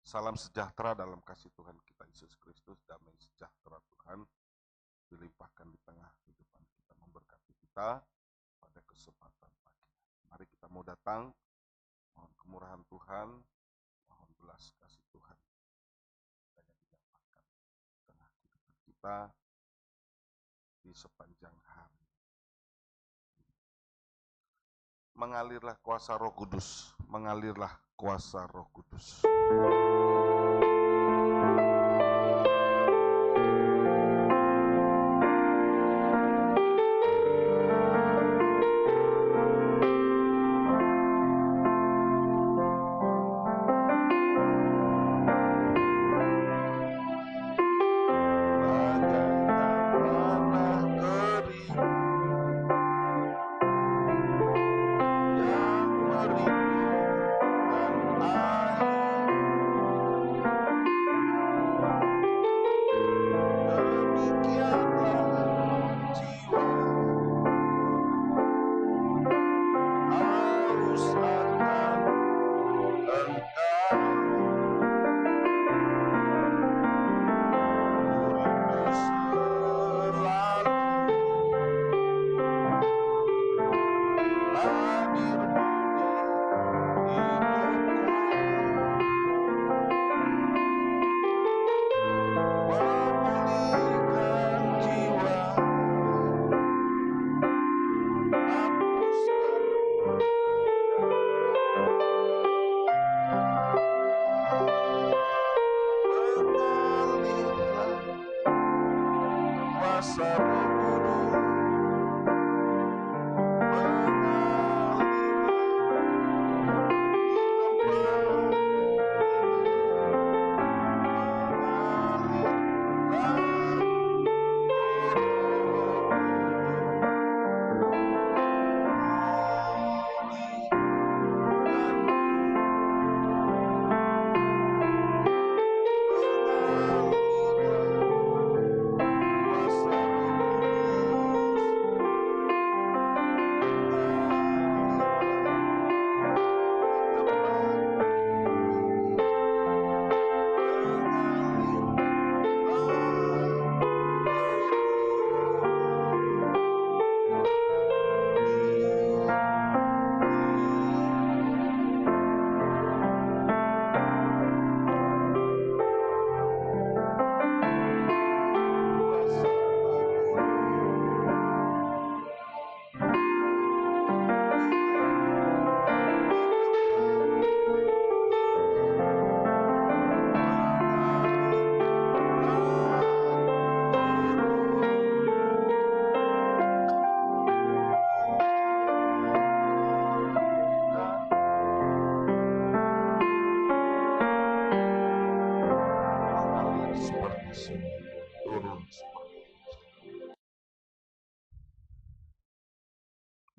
Salam sejahtera dalam kasih Tuhan kita Yesus Kristus, damai sejahtera Tuhan dilimpahkan di tengah kehidupan kita, memberkati kita pada kesempatan pagi. Mari kita mau datang, mohon kemurahan Tuhan, mohon belas kasih Tuhan yang dinyatakan di tengah kehidupan kita di sepanjang hari. Mengalirlah kuasa Roh Kudus, mengalirlah kuasa Roh Kudus.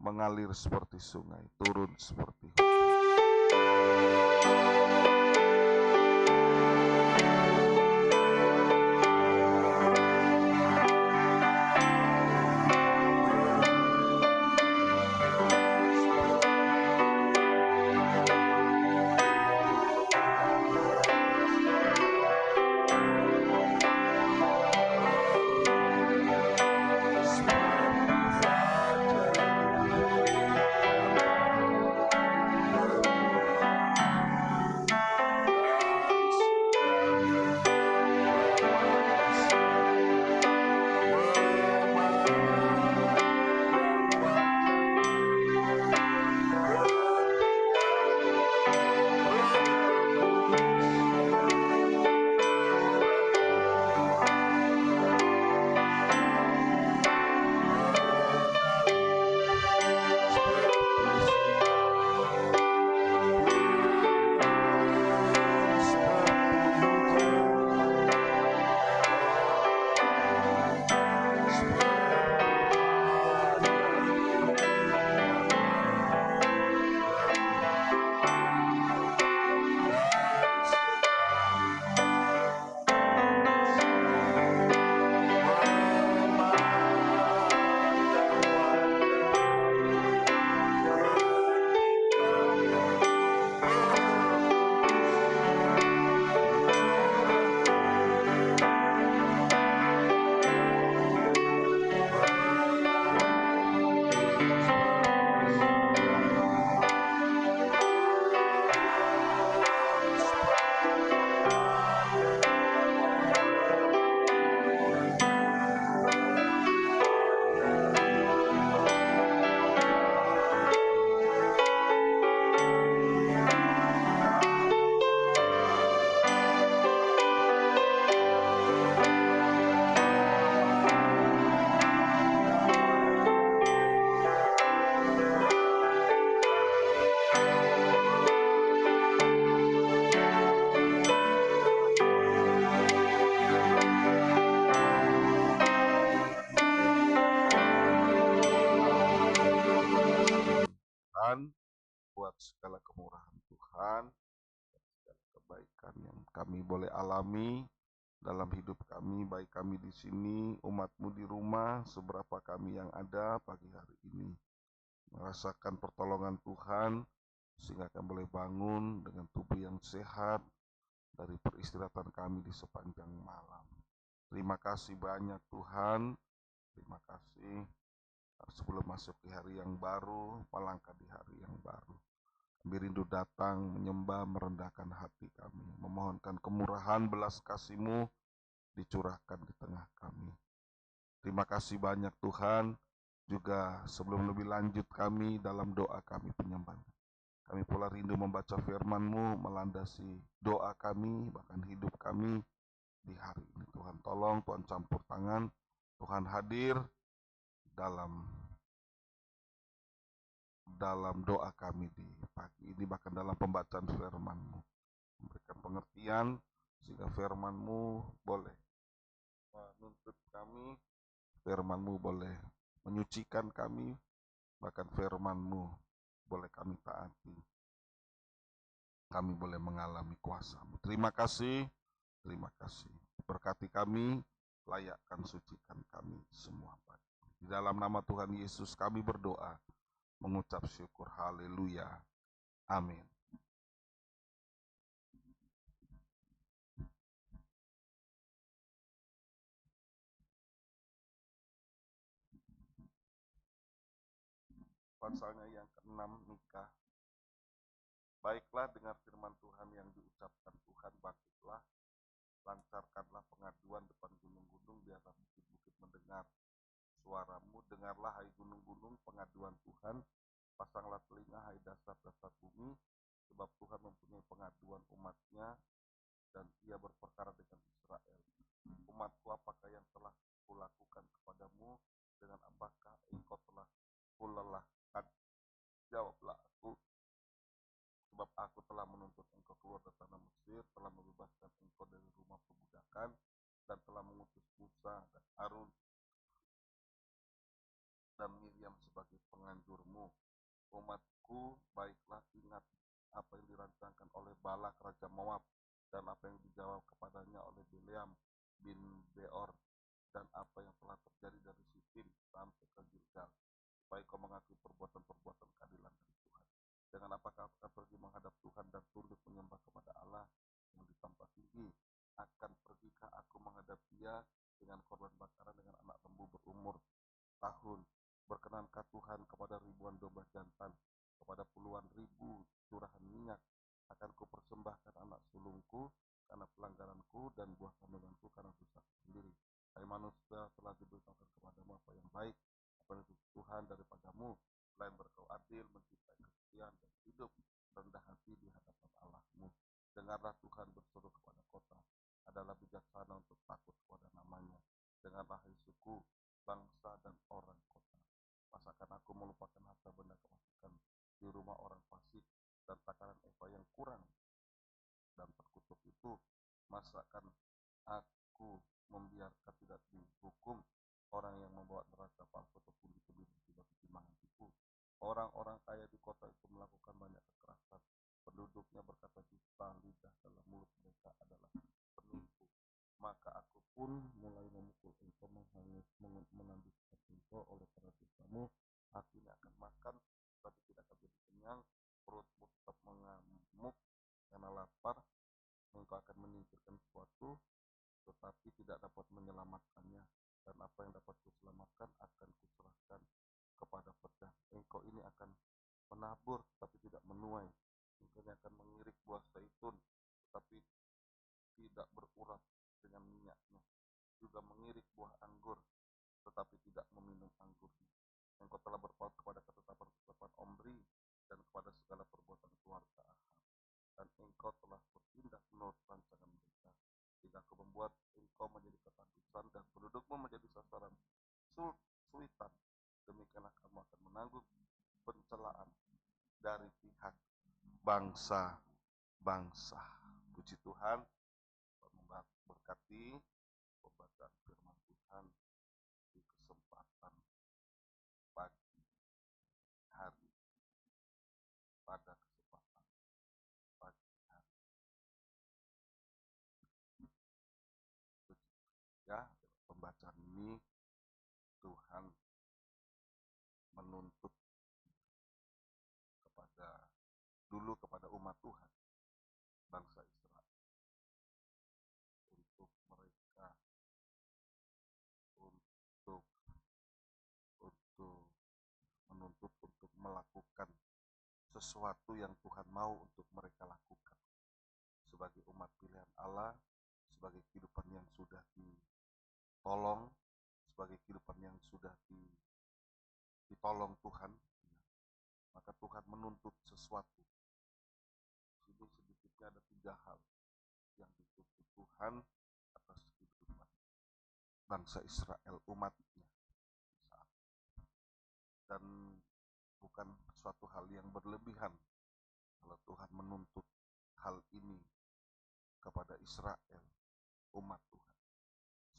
Mengalir seperti sungai, turun seperti buat segala kemurahan Tuhan, segala kebaikan yang kami boleh alami dalam hidup kami, baik kami di sini, umat-Mu di rumah, seberapa kami yang ada pagi hari ini. Merasakan pertolongan Tuhan, sehingga kami boleh bangun dengan tubuh yang sehat dari peristirahatan kami di sepanjang malam. Terima kasih banyak Tuhan, terima kasih. Sebelum masuk di hari yang baru, melangkah di hari yang baru, kami rindu datang, menyembah, merendahkan hati kami, memohonkan kemurahan belas kasih-Mu dicurahkan di tengah kami. Terima kasih banyak Tuhan. Juga sebelum lebih lanjut kami dalam doa kami penyembahan, kami pula rindu membaca firman-Mu, melandasi doa kami, bahkan hidup kami di hari ini. Tuhan tolong, Tuhan campur tangan, Tuhan hadir dalam doa kami di pagi ini, bahkan dalam pembacaan firman-Mu. Memberikan pengertian sehingga firman-Mu boleh menuntut kami, firman-Mu boleh menyucikan kami, bahkan firman-Mu boleh kami taati, kami boleh mengalami kuasa-Mu. Terima kasih, terima kasih. Berkati kami, layakkan, sucikan kami semua. Di dalam nama Tuhan Yesus kami berdoa, mengucap syukur. Haleluya. Amin. Pasalnya yang ke-6, nikah. Baiklah, dengar firman Tuhan yang diucapkan Tuhan, bangkitlah, lancarkanlah pengaduan depan gunung-gunung, biarlah bukit-bukit mendengar suaramu. Dengarlah hai gunung-gunung pengaduan Tuhan, pasanglah telinga hai dasar-dasar bumi, sebab Tuhan mempunyai pengaduan umatnya, dan ia berperkara dengan Israel. Umatku, apakah yang telah kulakukan kepadamu? Dengan apakah engkau telah kulelahkan? Jawablah aku, sebab aku telah menuntut engkau keluar dari tanah Mesir, telah membebaskan engkau dari rumah perbudakan, dan telah mengutus Musa dan Harun dan Miriam sebagai penganjurmu. Umatku, baiklah ingat apa yang dirancangkan oleh Balak raja Moab, dan apa yang dijawab kepadanya oleh Bileam bin Beor, dan apa yang telah terjadi dari Sitim sampai ke Gilgal, supaya kau mengakui perbuatan-perbuatan keadilan dari Tuhan. Dengan apakah akan pergi menghadap Tuhan dan tunduk menyembah kepada Allah yang di tempat tinggi? Akan pergikah aku menghadap Dia dengan korban bakaran, dengan anak lembu berumur tahun? Berkenankah Tuhan kepada ribuan domba jantan, kepada puluhan ribu curahan minyak? Akan kupersembahkan anak sulungku karena pelanggaranku, dan buah kandunganku karena dosaku sendiri. Hai manusia, telah diberitakan kepadamu apa yang baik, apa yang Tuhan daripadamu, selain berkau adil, mencintai kesetiaan dan hidup rendah hati di hadapan Allahmu. Dengarlah, Tuhan berseru kepada kota, adalah bijaksana untuk takut kepada namanya. Dengarlah hai suku, bangsa dan orang kota. Masakan aku melupakan harta benda kemasukan di rumah orang fasik, dan takaran eva yang kurang dan terkutuk itu? Masakan aku membiarkan tidak dihukum orang yang membawa neraca palsu atau pundi-pundi bagi timbangan tipu? Orang-orang kaya di kota itu melakukan banyak kekerasan, penduduknya berkata dusta, lidah dalam mulut mereka adalah penipu. Maka aku pun mulai memukul engkau, menanduskan engkau oleh karena dosamu. Hati ini akan makan, tapi tidak akan jadi kenyang, perutmu tetap mengamuk karena lapar. Engkau akan menyingkirkan sesuatu, tetapi tidak dapat menyelamatkannya, dan apa yang dapat kuselamatkan akan kuserahkan kepada pedang. Engkau ini akan menabur, tapi tidak menuai. Engkau ini akan mengirik buah zaitun, tetapi tidak berurat dengan minyaknya, juga mengirik buah anggur, tetapi tidak meminum anggurnya. Engkau telah berpaut kepada ketetapan-ketetapan Omri, dan kepada segala perbuatan keluarga Ahab, dan engkau telah bertindak menurut rancangan mereka, sehingga aku membuat engkau menjadi ketakutan, dan pendudukmu menjadi sasaran suitan. Demikianlah kamu akan menanggung pencelaan dari pihak bangsa-bangsa. Puji Tuhan. Berkati pembacaan firman Tuhan di kesempatan pagi hari pada ini Tuhan menuntut kepada umat Tuhan, bangsa Israel, untuk mereka untuk menuntut untuk melakukan sesuatu yang Tuhan mau untuk mereka lakukan sebagai umat pilihan Allah, sebagai kehidupan yang sudah ditolong, sebagai kehidupan yang sudah ditolong Tuhan. Maka Tuhan menuntut sesuatu. Ini sedikitnya ada 3 hal yang dituntut Tuhan atas kehidupan bangsa Israel, umatnya. Dan bukan suatu hal yang berlebihan kalau Tuhan menuntut hal ini kepada Israel, umat Tuhan.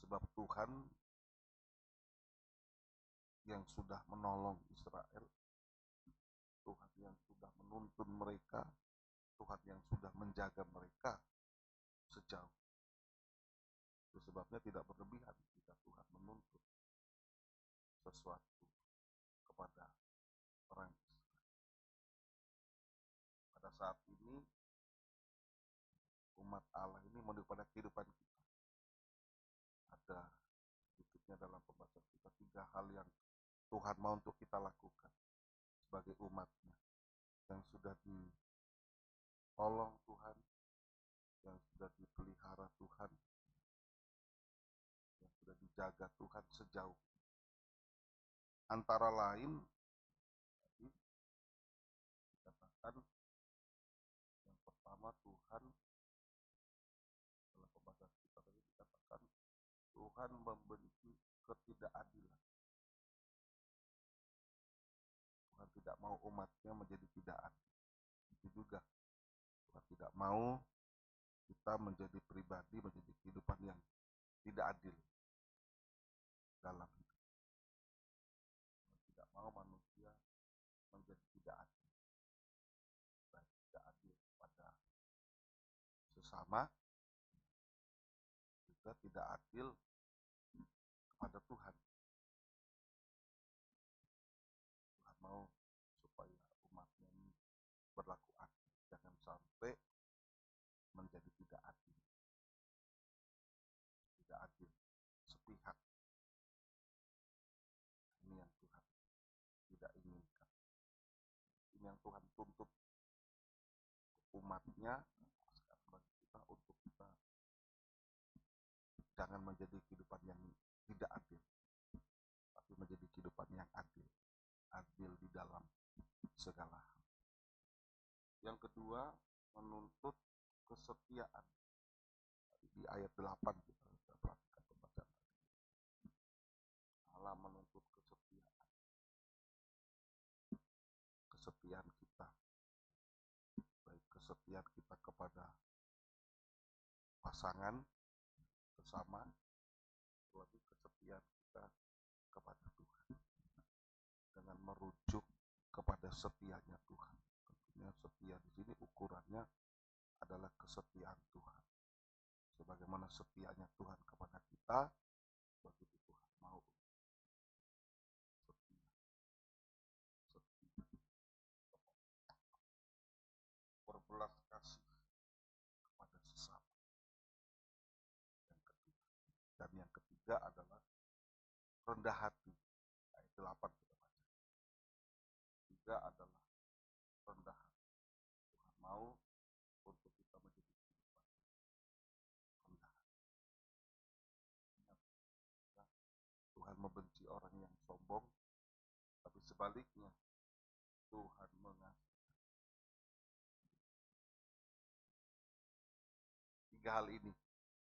Sebab Tuhan yang sudah menolong Israel, Tuhan yang sudah menuntun mereka, Tuhan yang sudah menjaga mereka sejauh. Itu sebabnya tidak berlebihan jika Tuhan menuntut sesuatu kepada orang Israel. Pada saat ini umat Allah ini menuju pada kehidupan kita. Ada sedikitnya dalam pembahasan kita 3 hal yang Tuhan mau untuk kita lakukan sebagai umatnya, yang sudah ditolong Tuhan, yang sudah dipelihara Tuhan, yang sudah dijaga Tuhan sejauh. Antara lain tadi dikatakan yang pertama, Tuhan dalam pembahasan kita tadi dikatakan Tuhan membenci ketidakadilan. Tuhan tidak mau umatnya menjadi tidak adil. Itu juga Tuhan tidak mau kita menjadi pribadi, menjadi kehidupan yang tidak adil dalam hidup. Tuhan tidak mau manusia menjadi tidak adil, baik tidak adil pada sesama, juga tidak adil kepada Tuhan. Tuhan mau supaya umatnya ini berlaku adil, jangan sampai menjadi tidak adil, sepihak. Ini yang Tuhan tidak inginkan. Ini yang Tuhan tuntut umatnya sekarang bagi kita, untuk kita jangan menjadi kehidupan yang tidak adil, tapi menjadi kehidupan yang adil di dalam segala hal. Yang kedua, menuntut kesetiaan. Di ayat 8 kita perhatikan pembacaan tadi. Allah menuntut kesetiaan kita, baik kesetiaan kita kepada pasangan, sesama, lebih kesetiaan kita kepada Tuhan dengan merujuk kepada setianya Tuhan. Tentunya setia di sini ukurannya adalah kesetiaan Tuhan. Sebagaimana setianya Tuhan kepada kita, begitu Tuhan mau berbelas kasih kepada sesama. Dan yang ketiga adalah rendah hati. Ayat 8 kita baca. Tiga adalah rendah hati. Tuhan mau untuk kita menjadi kehidupan rendah hati. Tuhan membenci orang yang sombong, tapi sebaliknya Tuhan mengasihi. 3 hal ini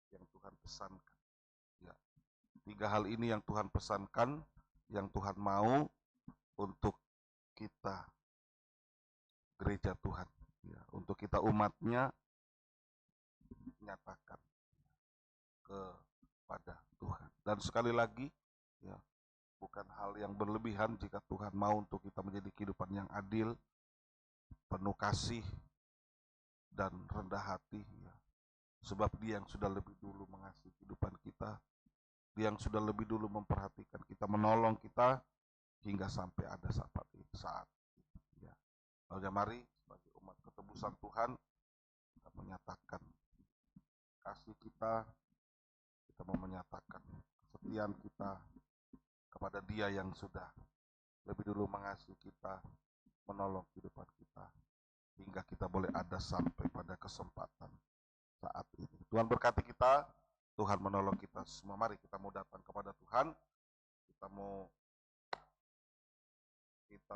yang Tuhan pesankan. Ya. 3 hal ini yang Tuhan pesankan, yang Tuhan mau untuk kita gereja Tuhan, ya, untuk kita umatnya nyatakan kepada Tuhan. Dan sekali lagi, ya, bukan hal yang berlebihan jika Tuhan mau untuk kita menjadi kehidupan yang adil, penuh kasih dan rendah hati, ya. Sebab Dia yang sudah lebih dulu mengasihi kehidupan kita, Dia yang sudah lebih dulu memperhatikan kita, menolong kita hingga sampai ada saat itu. Ya. Lalu mari sebagai umat ketebusan Tuhan kita menyatakan kasih kita mau menyatakan kesetiaan kita kepada Dia yang sudah lebih dulu mengasihi kita, menolong kehidupan kita, hingga kita boleh ada sampai pada kesempatan saat ini. Tuhan berkati kita, Tuhan menolong kita semua. Mari kita mau datang kepada Tuhan, kita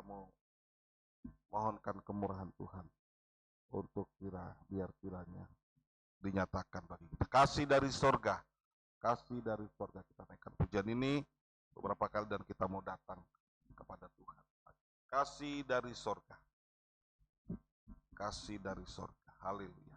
mau mohonkan kemurahan Tuhan untuk biar kiranya dinyatakan bagi kita. Kasih dari sorga kita naikkan pujian ini beberapa kali dan kita mau datang kepada Tuhan. Kasih dari sorga, haleluya.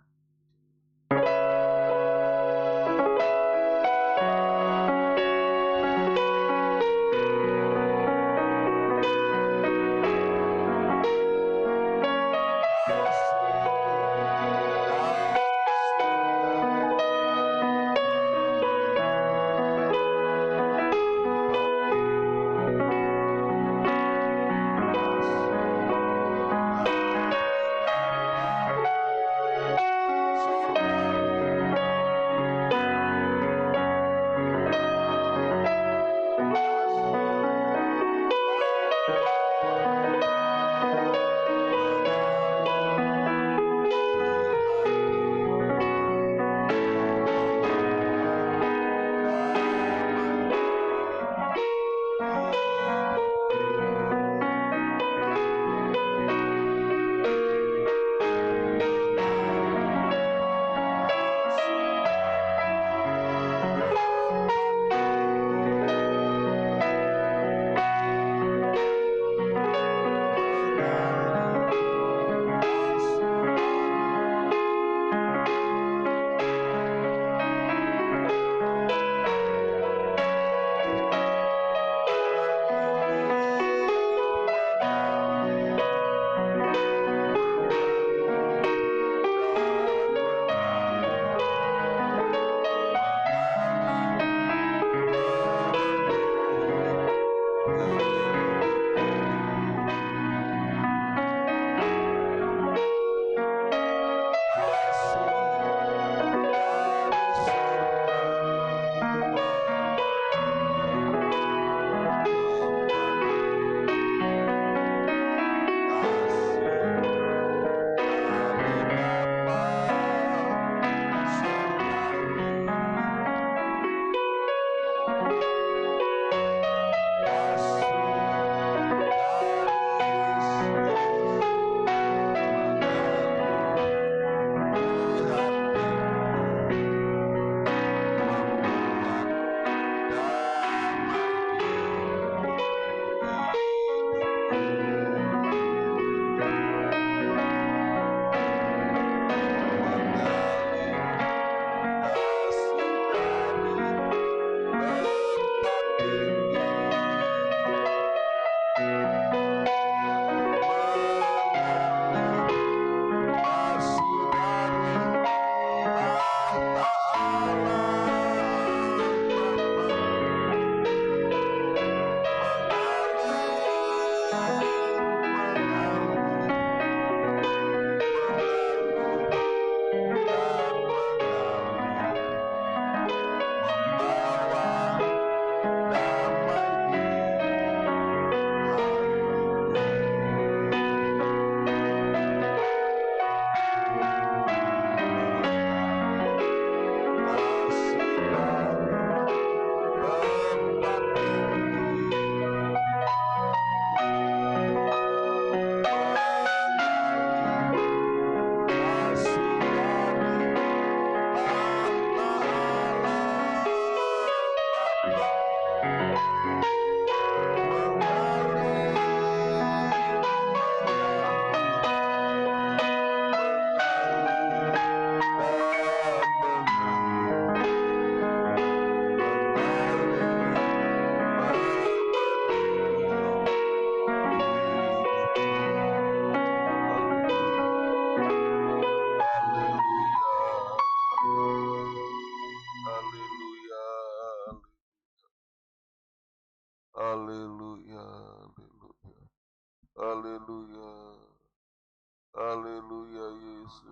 Haleluya Yesus.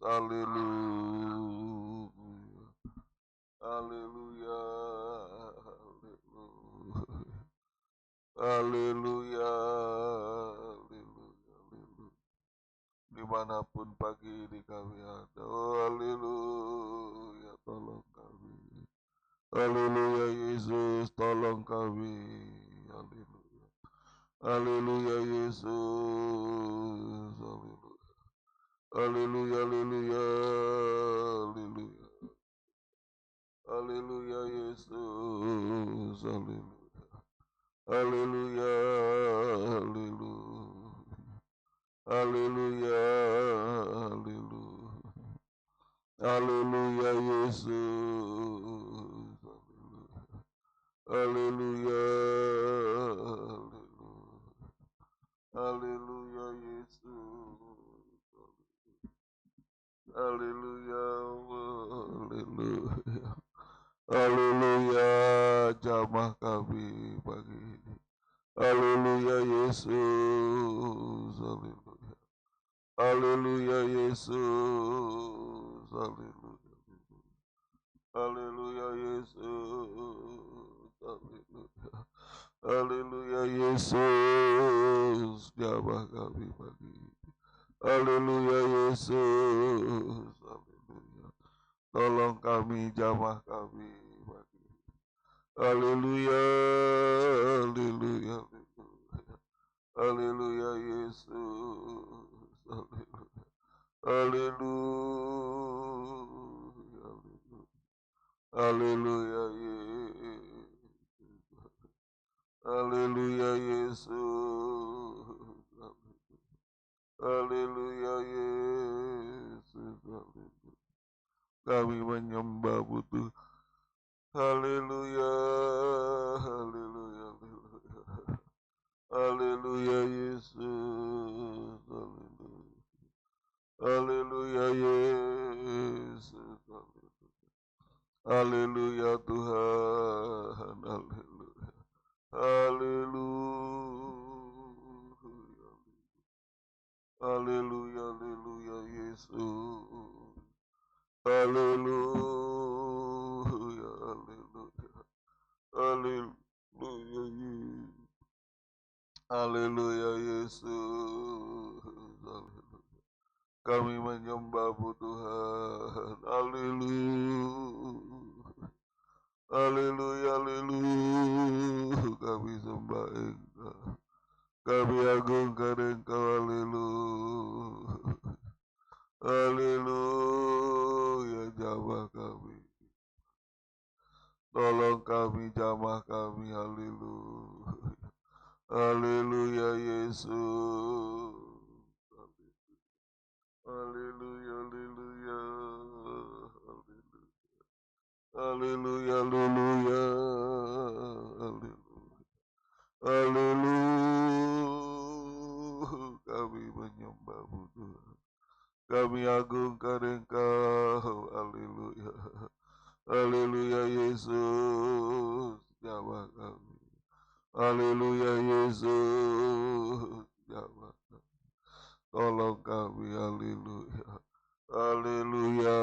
Haleluya. Haleluya. Haleluya. Haleluya. Dimanapun pagi ini kami ada. Oh, haleluya. Tolong kami. Haleluya Yesus. Tolong kami. Haleluya. Haleluya Yesus. Haleluya. Haleluya. Haleluya. Haleluya. Haleluya Yesus. Haleluya. Haleluya. Haleluya. Haleluya. Haleluya. Haleluya Yesus. Haleluya. Haleluya Yesus. Haleluya. Haleluya. Haleluya. Jamah kami pagi ini. Haleluya Yesus. Haleluya. Haleluya Yesus. Haleluya. Haleluya Yesus. Haleluya. Haleluya Yesus. Jamah kami pagi ini. Haleluya Yesus. Haleluya. Tolong kami, jamah kami pagi ini. Haleluya. Haleluya. Haleluya Yesus. Haleluya. Haleluya. Haleluya Yesus. Haleluya Yesus. Haleluya Yesus. Haleluya. Kami menyembah butuh. Haleluya. Haleluya. Haleluya Yesus. Haleluya. Haleluya Yesus. Haleluya Tuhan. Haleluya. Haleluya. Haleluya. Haleluya Yesus. Haleluya. Haleluya. Haleluya Yesus. Haleluya Yesus. Haleluya. Kami menyembah-Mu Tuhan. Haleluya. Haleluya. Haleluya. Kami sembah Engkau. Kami agungkan Engkau. Haleluya. Haleluya. Jamah kami. Tolong kami, jamah kami. Haleluya. Haleluya Yesus. Haleluya. Haleluya. Haleluya. Haleluya. Haleluya. Kami menyembah-Mu Tuhan. Kami agungkan Engkau. Haleluya. Haleluya Yesus. Jamah kami. Haleluya Yesus. Jamah kami. Tolong kami. Haleluya. Haleluya.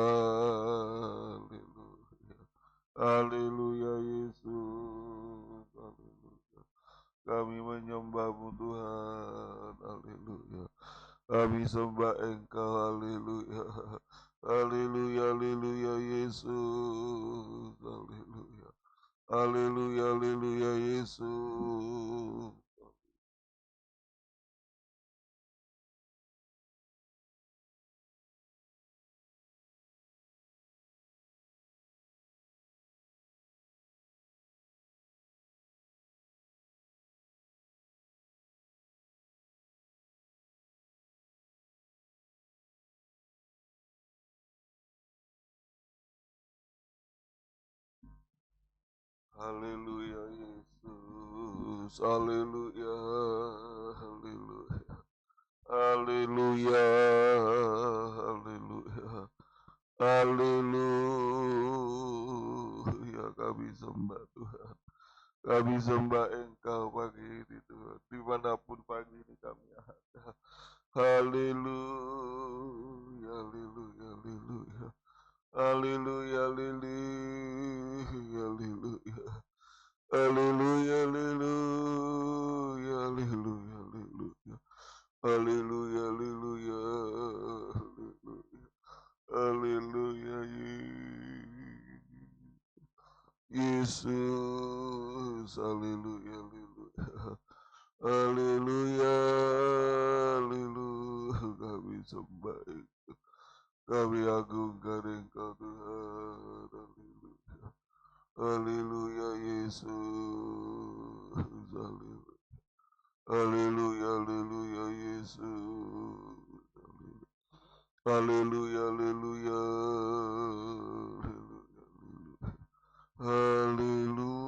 Haleluya. Haleluya Yesus. Haleluya. Kami menyembah-Mu Tuhan. Haleluya. Kami sembah Engkau. Haleluya. Haleluya. Haleluya Yesus. Haleluya. Haleluya. Haleluya Yesus. Haleluya Yesus. Haleluya. Haleluya. Haleluya. Haleluya. Haleluya. Kami sembah Tuhan. Kami sembah Engkau pagi ini Tuhan. Dimanapun pagi ini kami ada. Haleluya, haleluya, haleluya, haleluya, haleluya, haleluya, haleluya, haleluya, haleluya, haleluya, haleluya, haleluya, Yesus, haleluya, haleluya. Haleluya, haleluya, kami sembah Engkau, kami agungkan Engkau Tuhan, haleluya, haleluya Yesus, haleluya, haleluya, haleluya Yesus, haleluya, haleluya, haleluya, haleluya,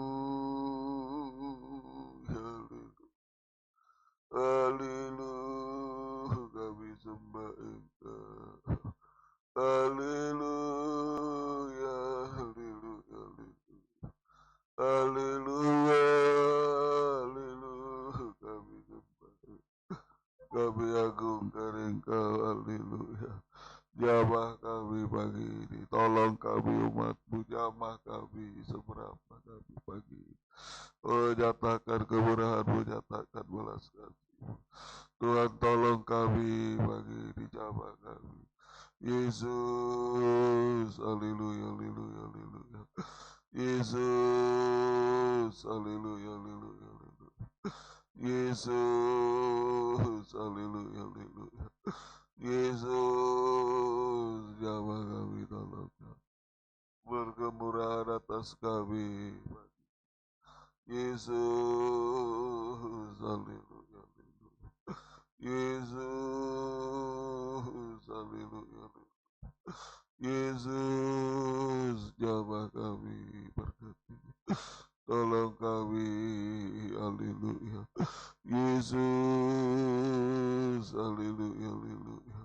kami sembah Engkau. Haleluya, haleluya, haleluya, haleluya, kami sembah, kami agungkan Engkau, haleluya. Jamah kami pagi ini, tolong kami umat-Mu, jamah kami seberapa kami pagi ini. Oh, nyatakan kemurahan-Mu, nyatakan belas kasih-Mu. Tuhan, tolong kami pagi ini, jamah kami. Yesus, haleluya, haleluya, haleluya. Yesus, haleluya, haleluya, haleluya. Yesus, haleluya, haleluya. Yesus, jamah kami, tolong berkemurahan atas kami. Yesus, haleluya, haleluya. Yesus, haleluya, haleluya. Yesus, jamah kami, berkati, tolong kami, haleluya. Yesus, haleluya, haleluya.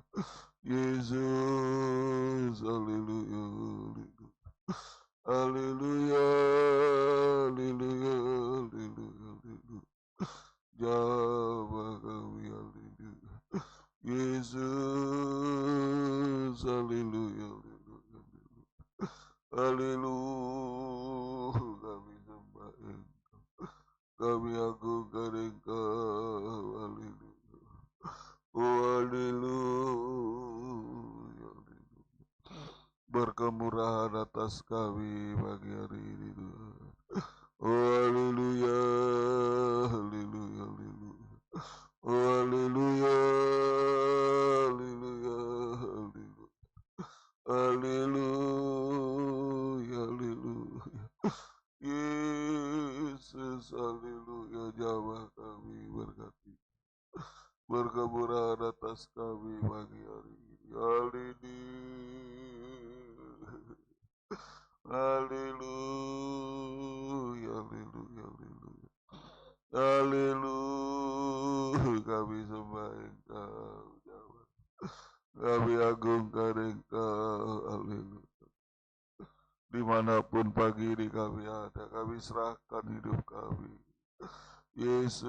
Yesus, haleluya, haleluya. Haleluya, haleluya, haleluya, haleluya. Jamah kami, haleluya. Yesus, haleluya, haleluya, haleluya. Kami sembah Engkau, kami agungkan Engkau, haleluya. Oh, haleluya, haleluya. Berkemurahan atas kami pagi hari ini, Tuhan. Oh, haleluya, haleluya, haleluya. Oh, haleluya, haleluya, haleluya. Haleluya, haleluya. Yesus, haleluya, jamah kami, berkati, berkemurahan atas kami pagi hari ini. Haleluya, haleluya, haleluya. Haleluya, kami sembah Engkau, kami agungkan Engkau, haleluya. Dimanapun pagi ini kami ada, kami serahkan hidup kami. Yesus,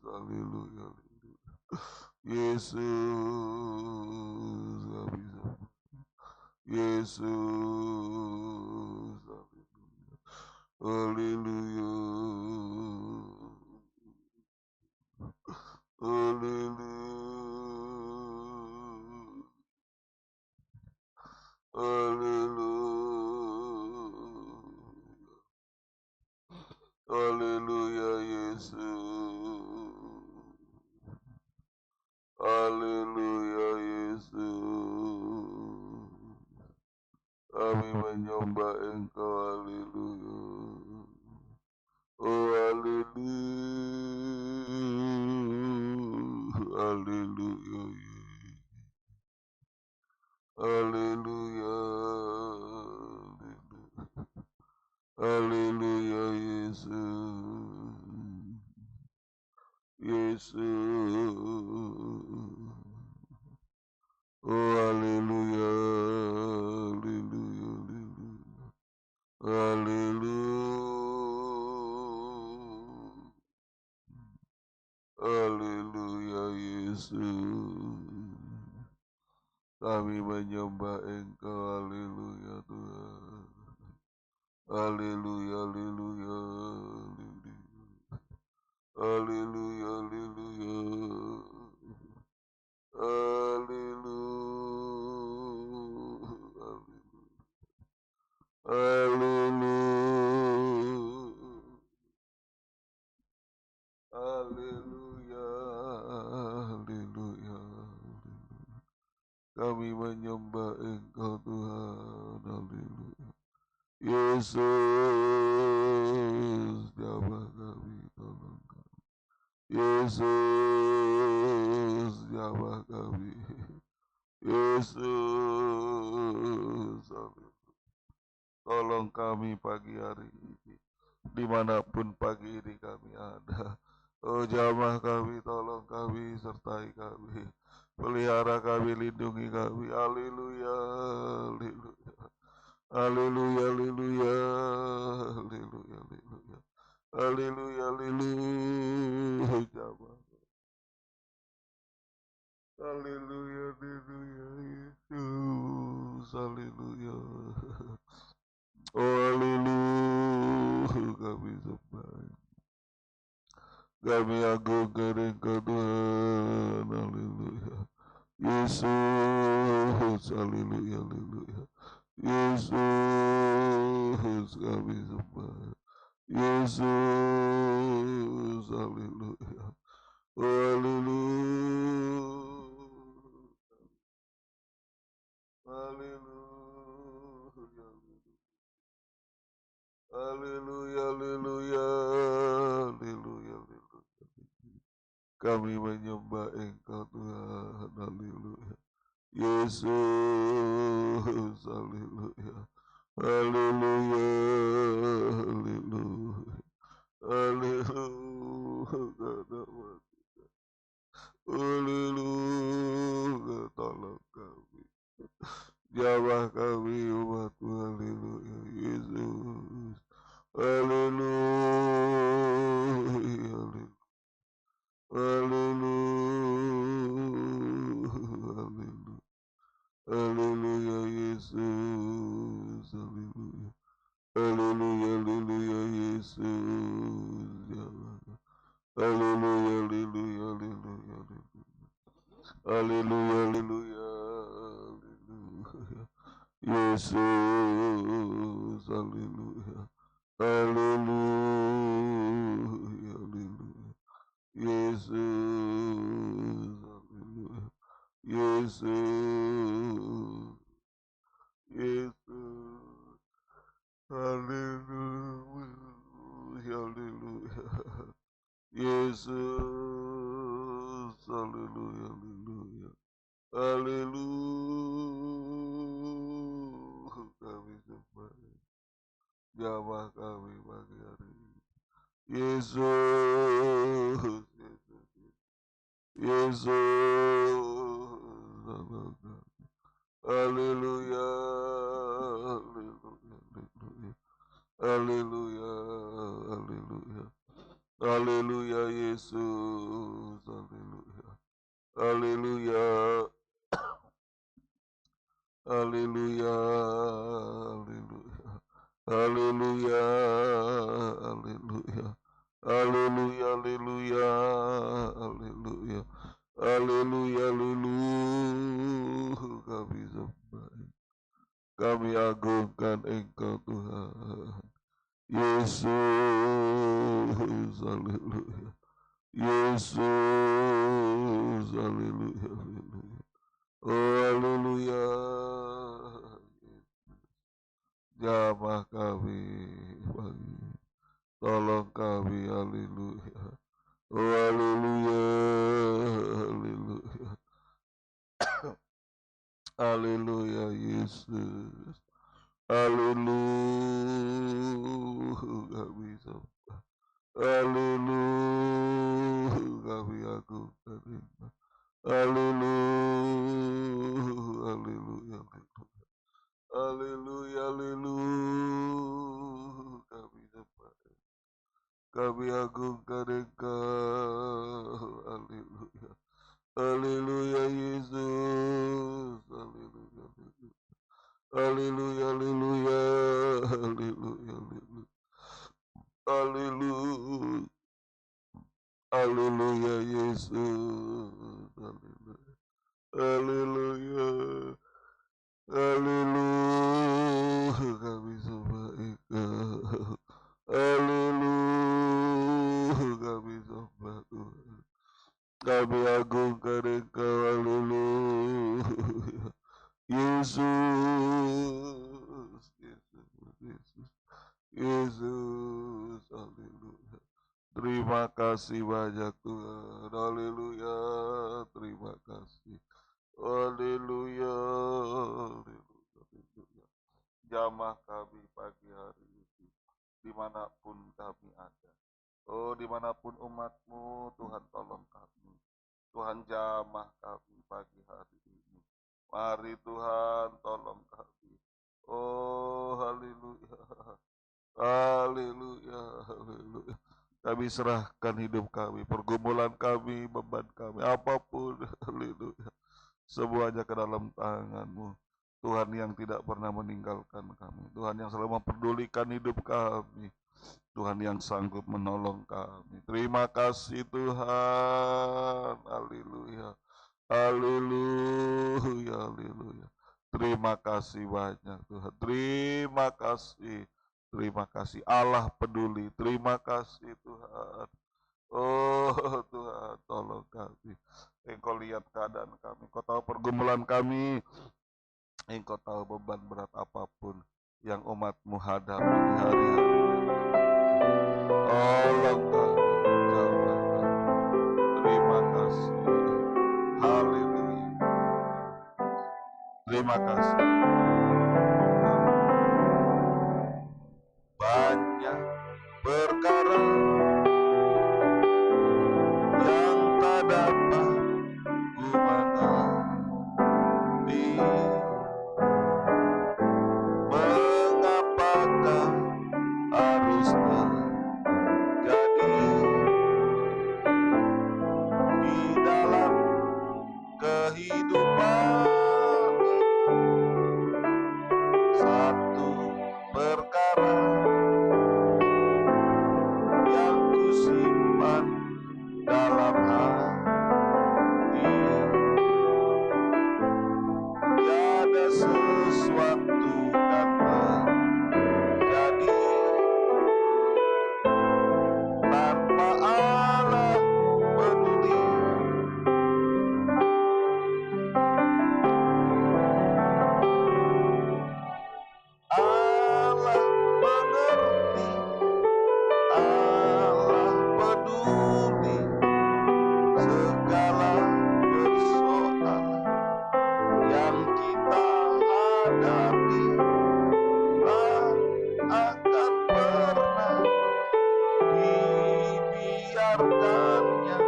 haleluya, haleluya. Yesus, kami sembah. Yesus, haleluya, haleluya, haleluya, haleluya, Yesus, haleluya, Yesus, kami menyembah Engkau, haleluya. Oh, haleluya, haleluya, haleluya, haleluya, Yesus, Yesus, oh, haleluya, haleluya, haleluya, haleluya, Yesus. Kami menyembah Engkau, haleluya Tuhan. Haleluya, haleluya, haleluya, haleluya, haleluya, haleluya, haleluya, haleluya. Kami menyembah Engkau Tuhan, haleluya. Yesus, jamah kami, tolong kami. Yesus, jamah kami. Yesus, tolong kami pagi hari ini, dimanapun pagi ini kami ada. Oh jamah kami, tolong kami, sertai kami, pelihara kami, lindungi kami. Haleluya, haleluya, haleluya, haleluya, haleluya, haleluya, haleluya, haleluya, jamah. Haleluya, haleluya, Yesus, haleluya. Oh haleluya, kami sembah, kami agungkan Engkau Tuhan, haleluya. Yesus, haleluya, haleluya. Yesus, kami sembah. Yesus, haleluya. Oh haleluya, haleluya, haleluya, haleluya, haleluya, haleluya. Kami menyembah Engkau Tuhan, haleluya. Yesus, haleluya, haleluya, haleluya, haleluya, haleluya, tolong kami, jamah kami umatmu, haleluya, Yesus, haleluya, haleluya, haleluya, haleluya, Yesus, haleluya, haleluya, haleluya, Yesus, haleluya, haleluya, haleluya, haleluya, haleluya, haleluya, Yesus, haleluya, haleluya, haleluya, Yesus, haleluya, Yesus, Yesus, haleluya, haleluya, Yesus, haleluya, haleluya, haleluya, kami sembah, jamah kami pagi hari ini. Yesus, Yesus, Yesus, haleluya, haleluya, haleluya, haleluya, haleluya, Yesus, haleluya, haleluya, haleluya, haleluya, haleluya, haleluya, haleluya, haleluya, haleluya, haleluya, kami sembah, kami agungkan Engkau Tuhan. Yesus, haleluya, Yesus, haleluya, haleluya, oh haleluya, jamah kami pagi, tolong kami, haleluya, oh haleluya, haleluya, haleluya, Yesus, haleluya, kami sembah, haleluya, kami agungkan, haleluya, haleluya, haleluya, haleluya, kami sembah, kami agungkan Engkau, haleluya, Haleluya Yesus. Haleluya, haleluya, haleluya, haleluya. Haleluya. Haleluya Yesus. Haleluya. Haleluya. Haleluya. Kami sembah Engkau. Haleluya. Kami sembah Tuhan. Kami agungkan Engkau. Haleluya. Yesus. Yesus. Yesus. Yesus. Haleluya. Terima kasih banyak Tuhan. Haleluya. Terima kasih. Haleluya. Haleluya. Jamah kami pagi hari ini, dimanapun kami ada. Oh, dimanapun umat-Mu, Tuhan tolong kami. Tuhan jamah kami pagi hari ini. Mari Tuhan tolong kami. Oh, haleluya. Haleluya. Haleluya. Kami serahkan hidup kami, pergumulan kami, beban kami, apapun, haleluya. Semuanya ke dalam tangan-Mu. Tuhan yang tidak pernah meninggalkan kami. Tuhan yang selalu memperdulikan hidup kami. Tuhan yang sanggup menolong kami. Terima kasih Tuhan. Haleluya. Haleluya. Haleluya. Terima kasih banyak Tuhan. Terima kasih. Terima kasih Allah peduli. Terima kasih Tuhan. Oh Tuhan, tolong kami. Engkau lihat keadaan kami. Engkau tahu pergumulan kami. Engkau tahu beban berat apapun yang umat-Mu hadapi di hari-hari. Tolong kami, jamah kami. Terima kasih. Haleluya. Terima kasih. Banyak perkara yang tak dapat ku mengerti. Mengapakah harus terjadi di dalam kehidupan ini? Satu perkara yang ku simpan dalam hati, tiada sesuatu kata jadi tanpa Allah peduli. Allah mengerti, Allah peduli segala persoalan yang kita hadapi. Tak akan pernah dibiarkannya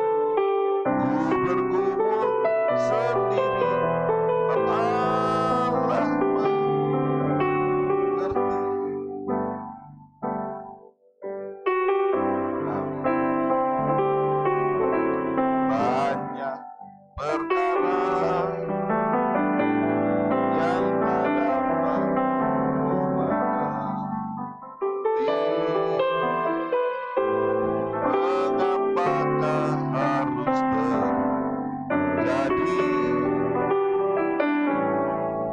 ku bergumul sendiri. Allah mengerti. Banyak perkara yang tak dapat ku mengerti. Mengapakah harus terjadi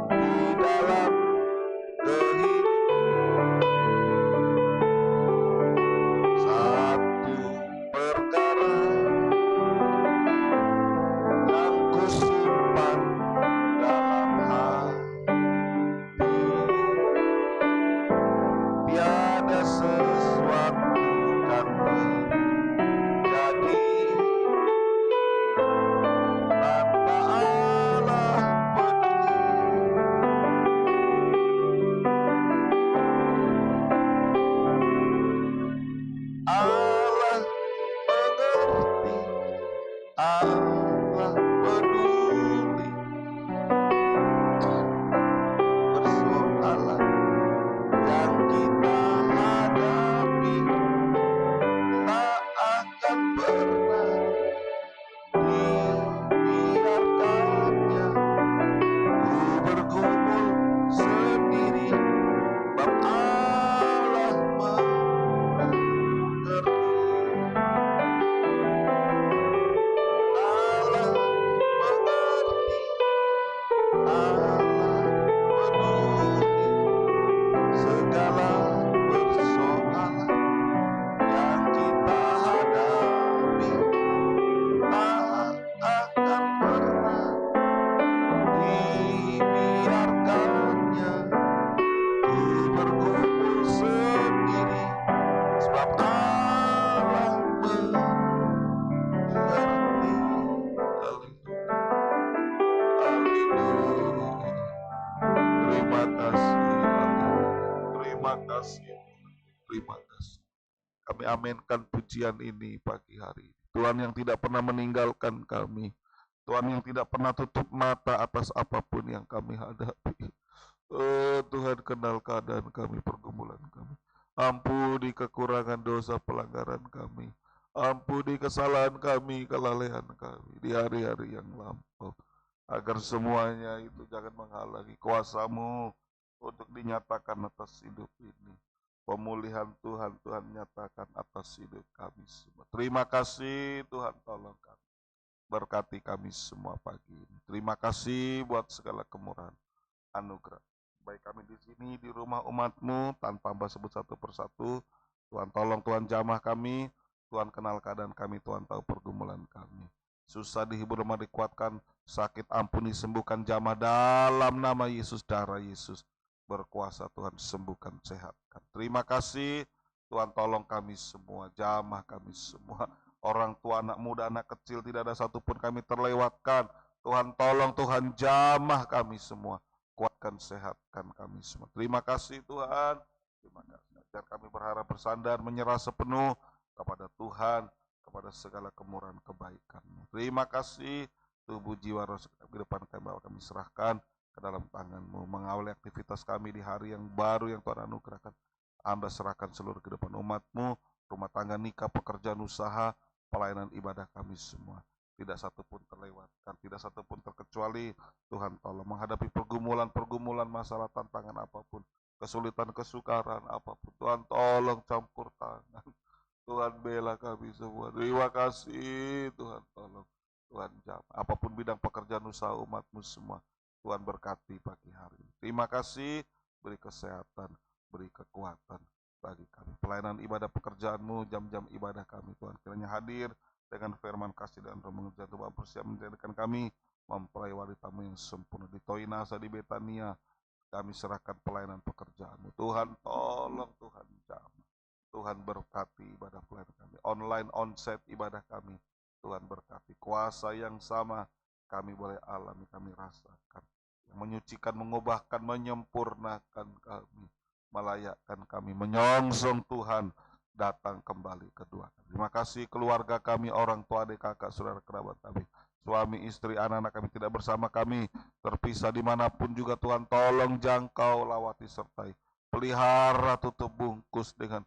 di dalam kehidupan? Satu perkara yang ku simpan dalam hati, tiada sesuatu kan terjadi tanpa kasih. Terima kasih. Kami aminkan pujian ini pagi hari ini. Tuhan yang tidak pernah meninggalkan kami. Tuhan yang tidak pernah tutup mata atas apapun yang kami hadapi. Oh Tuhan, kenal keadaan kami, pergumulan kami. Ampuni kekurangan dosa pelanggaran kami. Ampuni kesalahan kami, kelalaian kami di hari-hari yang lampau. Agar semuanya itu jangan menghalangi kuasa-Mu untuk dinyatakan atas hidup ini. Pemulihan Tuhan, Tuhan nyatakan atas hidup kami semua. Terima kasih Tuhan, tolong kami. Berkati kami semua pagi ini. Terima kasih buat segala kemurahan, anugerah. Baik kami di sini, di rumah umat-Mu, tanpa hamba sebut satu persatu. Tuhan tolong, Tuhan jamah kami. Tuhan kenal keadaan kami, Tuhan tahu pergumulan kami. Susah dihibur, lemah dikuatkan, sakit ampuni, sembuhkan jamah dalam nama Yesus, darah Yesus. Berkuasa Tuhan, sembuhkan, sehatkan. Terima kasih Tuhan, tolong kami semua, jamah kami semua. Orang tua, anak muda, anak kecil, tidak ada satupun kami terlewatkan. Tuhan tolong, Tuhan jamah kami semua. Kuatkan, sehatkan kami semua. Terima kasih Tuhan. Terima kasih. Ajar kami berharap, bersandar, menyerah sepenuh kepada Tuhan, kepada segala kemurahan kebaikan-Mu. Terima kasih. Tubuh, jiwa, roh, di depan kami, bawa kami serahkan ke dalam tangan-Mu, mengawali aktivitas kami di hari yang baru yang Tuhan anugerahkan. Hamba serahkan seluruh kehidupan umat-Mu, rumah tangga, nikah, pekerjaan, usaha, pelayanan ibadah kami semua. Tidak satupun terlewatkan, tidak satupun terkecuali. Tuhan tolong menghadapi pergumulan-pergumulan, masalah, tantangan apapun, kesulitan, kesukaran apapun. Tuhan tolong campur tangan. Tuhan bela kami semua. Terima kasih Tuhan, tolong. Tuhan jawab. Apapun bidang pekerjaan usaha umat-Mu semua, Tuhan berkati pagi hari ini. Terima kasih, beri kesehatan, beri kekuatan bagi kami. Pelayanan ibadah pekerjaan-Mu, jam-jam ibadah kami, Tuhan kiranya hadir dengan firman kasih dan roh mengerjakan. Tuhan bersiap menjadikan kami mempelai wanita-Mu yang sempurna. Di Toinasa, di Betania, kami serahkan pelayanan pekerjaan-Mu. Tuhan tolong, Tuhan jamah. Tuhan berkati ibadah pelayanan kami, online onsite ibadah kami. Tuhan berkati, kuasa yang sama kami boleh alami, kami rasakan, yang menyucikan, mengubahkan, menyempurnakan kami, melayakkan kami, menyongsong Tuhan datang kembali kedua. Terima kasih keluarga kami, orang tua, adik, kakak, saudara, kerabat kami, suami, istri, anak-anak kami tidak bersama kami, terpisah dimanapun juga. Tuhan tolong jangkau, lawati, sertai, pelihara, tutup bungkus dengan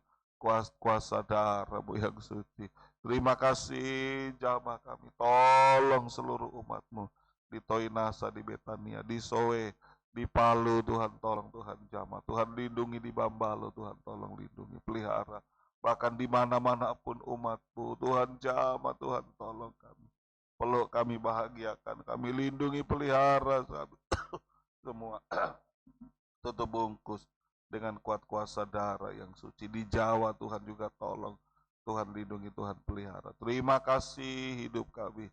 kuasa darah-Mu yang suci. Terima kasih jamaah kami, tolong seluruh umat-Mu di Toinasa, di Betania, di Sowe, di Palu. Tuhan tolong, Tuhan jamaah, Tuhan lindungi di Bambalo, Tuhan tolong lindungi, pelihara, bahkan di mana-mana pun umat-Mu. Tuhan jamaah, Tuhan tolong kami, peluk kami, bahagiakan kami, lindungi, pelihara semua. Tutup bungkus dengan kuat kuasa darah yang suci. Di Jawa Tuhan juga tolong, Tuhan lindungi, Tuhan pelihara. Terima kasih hidup kami,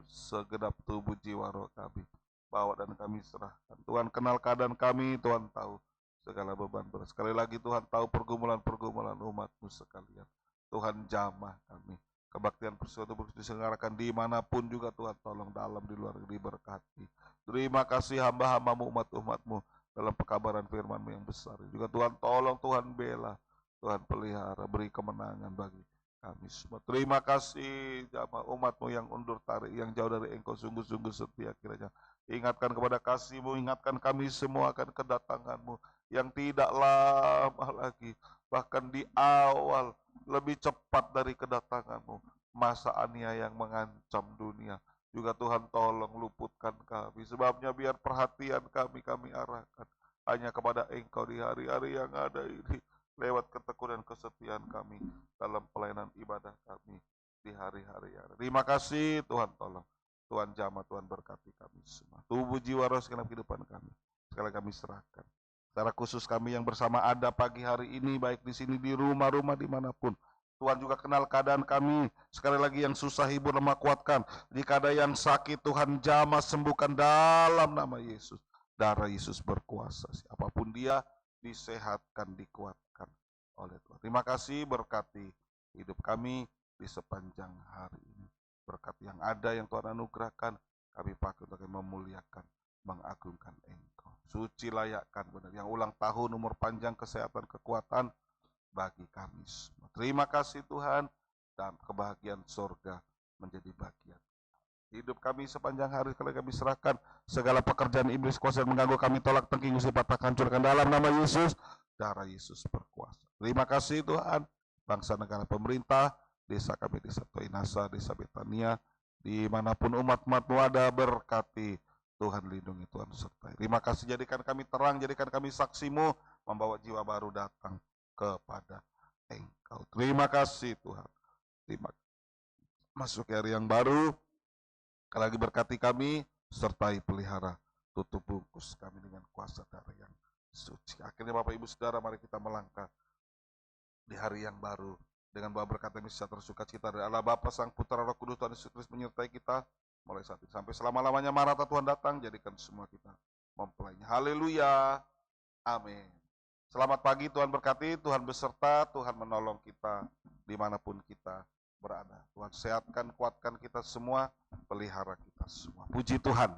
segenap tubuh, jiwa, roh kami, bawa dan kami serahkan. Tuhan kenal keadaan kami, Tuhan tahu segala beban berat. Sekali lagi Tuhan tahu pergumulan-pergumulan umat-Mu sekalian. Tuhan jamah kami, kebaktian persekutuan diselenggarakan dimanapun juga. Tuhan tolong, dalam di luar diberkati. Terima kasih hamba-hamba-Mu, umat-umat-Mu dalam pekabaran firman-Mu yang besar. Juga Tuhan tolong, Tuhan bela, Tuhan pelihara, beri kemenangan bagi kami semua. Terima kasih jamaah umat-Mu yang undur tarik, yang jauh dari Engkau, sungguh-sungguh setia kiranya. Ingatkan kepada kasih-Mu, ingatkan kami semua akan kedatangan-Mu yang tidak lama lagi. Bahkan di awal, lebih cepat dari kedatangan-Mu, masa aniaya yang mengancam dunia. Juga Tuhan tolong luputkan kami. Sebabnya biar perhatian kami arahkan hanya kepada Engkau di hari-hari yang ada ini. Lewat ketekunan kesetiaan kami dalam pelayanan ibadah kami di hari-hari yang ada. Terima kasih Tuhan tolong. Tuhan jamah, Tuhan berkati kami semua. Tubuh, jiwa, roh, segenap kehidupan kami, sekali kami serahkan. Secara khusus kami yang bersama ada pagi hari ini, baik di sini, di rumah-rumah, dimanapun. Tuhan juga kenal keadaan kami. Sekali lagi, yang susah hibur, lemah kuatkan. Jika ada yang sakit, Tuhan jamah, sembuhkan dalam nama Yesus. Darah Yesus berkuasa. Siapapun dia, disehatkan, dikuatkan oleh Tuhan. Terima kasih, berkati hidup kami di sepanjang hari ini. Berkat yang ada yang Tuhan anugerahkan, kami pakai untuk memuliakan, mengagungkan Engkau. suci layakkan benar, yang ulang tahun, umur panjang, kesehatan, kekuatan bagi kami semua. Terima kasih Tuhan, dan kebahagiaan surga menjadi bagian hidup kami sepanjang hari. Kalau kami serahkan segala pekerjaan iblis kuasa yang mengganggu kami, tolak tengking Gusti patahkan, hancurkan dalam nama Yesus. Darah Yesus berkuasa. Terima kasih Tuhan, bangsa negara pemerintah, desa kami, desa Toinasa, desa Betania, dimanapun umat-umat ada, berkati Tuhan, lindungi Tuhan sertai. Terima kasih, jadikan kami terang, jadikan kami saksimu, membawa jiwa baru datang kepada Engkau. Terima kasih Tuhan. Terima kasih. Masuk hari yang baru, lagi berkati kami, sertai pelihara, tutup bungkus kami dengan kuasa darah yang suci. Akhirnya Bapak Ibu Saudara, mari kita melangkah di hari yang baru dengan bawa berkat demi sejahtera sukacita dari Allah Bapa, Sang Putra, Roh Kudus, Tuhan Yesus Kristus menyertai kita mulai saat ini sampai selama-lamanya. Maranatha, Tuhan datang, jadikan semua kita mempelainya. Haleluya, amin. Selamat pagi, Tuhan berkati, Tuhan beserta, Tuhan menolong kita dimanapun kita berada. Tuhan sehatkan, kuatkan kita semua, pelihara kita semua. Puji Tuhan.